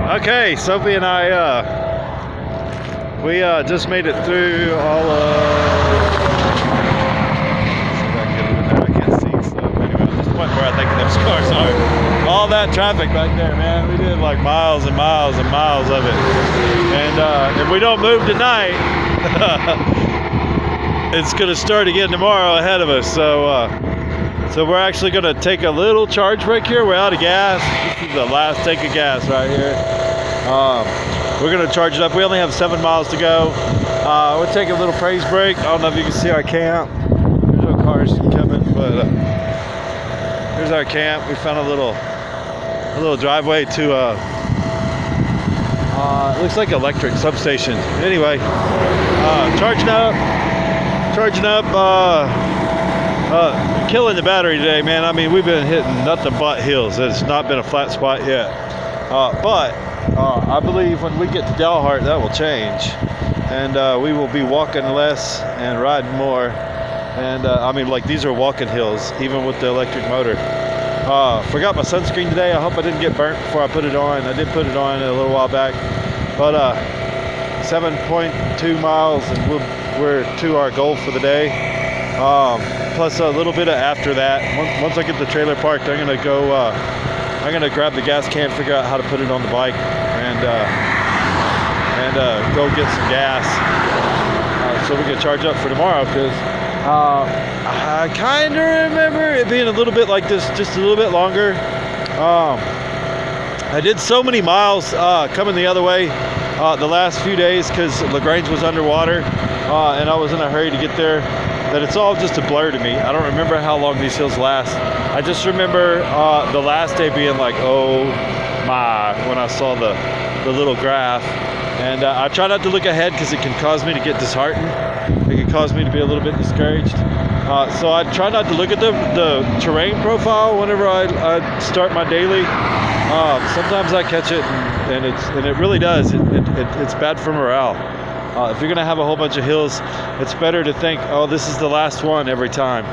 Okay, Sophie and I, we just made it through all of. I can't see. So anyway, at this point where I think those cars are, all that traffic back there, man. We did like miles and miles and miles of it, and if we don't move tonight, it's gonna start again tomorrow ahead of us. So we're actually going to take a little charge break here. We're out of gas. This is the last tank of gas right here. We're going to charge it up. We only have 7 miles to go. We'll take a little praise break. I don't know if you can see our camp. There's no cars coming, but here's our camp. We found a little driveway to it looks like electric substation. Anyway, charging up. Killing the battery today, man. I mean, we've been hitting nothing but hills. It's not been a flat spot yet. But I believe when we get to Dalhart, that will change. And we will be walking less and riding more. And I mean, like, these are walking hills, even with the electric motor. Forgot my sunscreen today. I hope I didn't get burnt before I put it on. I did put it on a little while back. But 7.2 miles, and we're to our goal for the day. Plus a little bit of after that. Once I get the trailer parked, I'm gonna go. I'm gonna grab the gas can, figure out how to put it on the bike, and go get some gas so we can charge up for tomorrow. Because I kind of remember it being a little bit like this, just a little bit longer. I did so many miles coming the other way the last few days because LaGrange was underwater, and I was in a hurry to get there. That it's all just a blur to me. I don't remember how long these hills last. I just remember the last day being like, oh my, when I saw the little graph. And I try not to look ahead because it can cause me to get disheartened. It can cause me to be a little bit discouraged. So I try not to look at the terrain profile whenever I start my daily. Sometimes I catch it, and it really does. It's bad for morale. If you're going to have a whole bunch of hills, it's better to think, oh, this is the last one every time.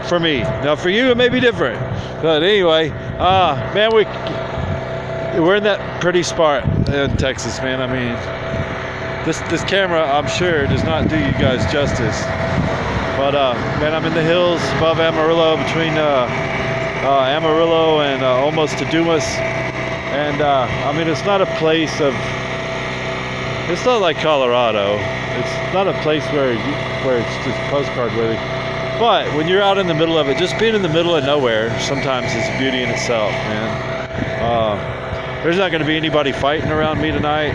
For me. Now, for you, it may be different. But anyway, man, we're in that pretty spot in Texas, man. I mean, this camera, I'm sure, does not do you guys justice. But, man, I'm in the hills above Amarillo, between Amarillo and almost to Dumas. And, I mean, it's not a place of... It's not like Colorado. It's not a place where it's just postcard worthy. But when you're out in the middle of it, just being in the middle of nowhere sometimes is beauty in itself, man. There's not going to be anybody fighting around me tonight.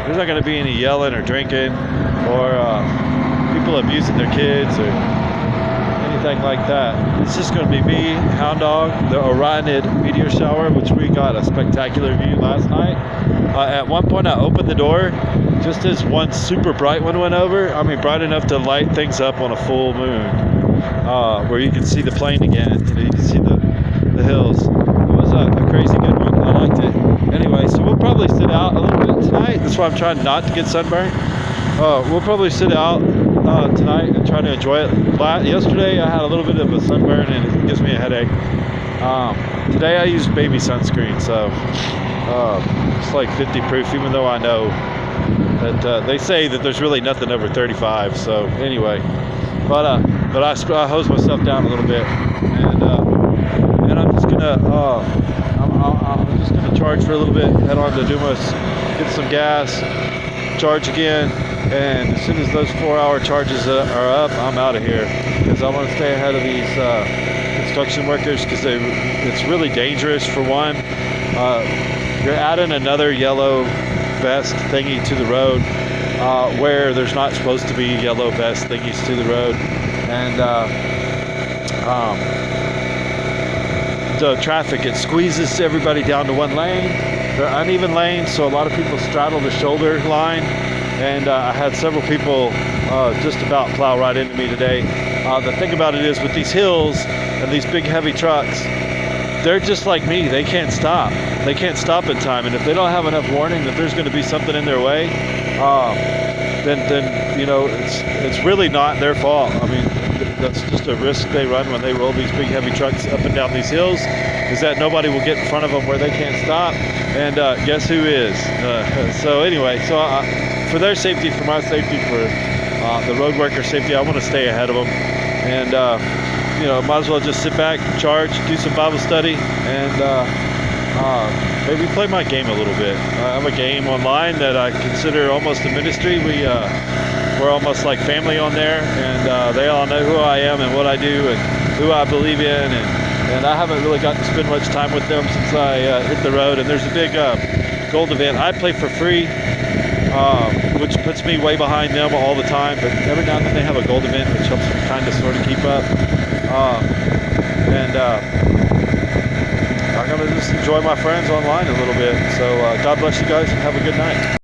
There's not going to be any yelling or drinking or people abusing their kids or anything like that. It's just going to be me, Hound Dog, the Orionid meteor shower, which we got a spectacular view last night. At one point, I opened the door just as one super bright one went over. I mean, bright enough to light things up on a full moon, where you can see the plane again. You can see the hills. It was a crazy good one. I liked it. Anyway, so we'll probably sit out a little bit tonight. That's why I'm trying not to get sunburned. We'll probably sit out tonight and try to enjoy it. Yesterday, I had a little bit of a sunburn, and it gives me a headache. Today, I used baby sunscreen, so it's like 50 proof, even though I know that they say that there's really nothing over 35. So anyway, but I hose myself down a little bit, and I'm just gonna I'm just gonna charge for a little bit, head on to Dumas, get some gas, charge again, and as soon as those 4-hour charges are up, I'm out of here because I want to stay ahead of these construction workers because it's really dangerous. For one, you're adding another yellow vest thingy to the road where there's not supposed to be yellow vest thingies to the road, and the traffic, it squeezes everybody down to one lane. They're uneven lanes, so a lot of people straddle the shoulder line, and I had several people just about plow right into me today. The thing about it is, with these hills and these big heavy trucks, they're just like me. They can't stop. They can't stop in time, and if they don't have enough warning that there's going to be something in their way, then you know, it's really not their fault. I mean, that's just a risk they run when they roll these big heavy trucks up and down these hills, is that nobody will get in front of them where they can't stop. and guess who is? So anyway, for their safety, for my safety, for the road worker safety, I want to stay ahead of them, and might as well just sit back, charge, do some Bible study, and maybe play my game a little bit. I have a game online that I consider almost a ministry. We're almost like family on there, and they all know who I am and what I do and who I believe in, and I haven't really gotten to spend much time with them since I hit the road. And there's a big gold event. I play for free, which puts me way behind them all the time, but every now and then they have a gold event, which helps me kind of sort of keep up. I'm going to just enjoy my friends online a little bit. So God bless you guys and have a good night.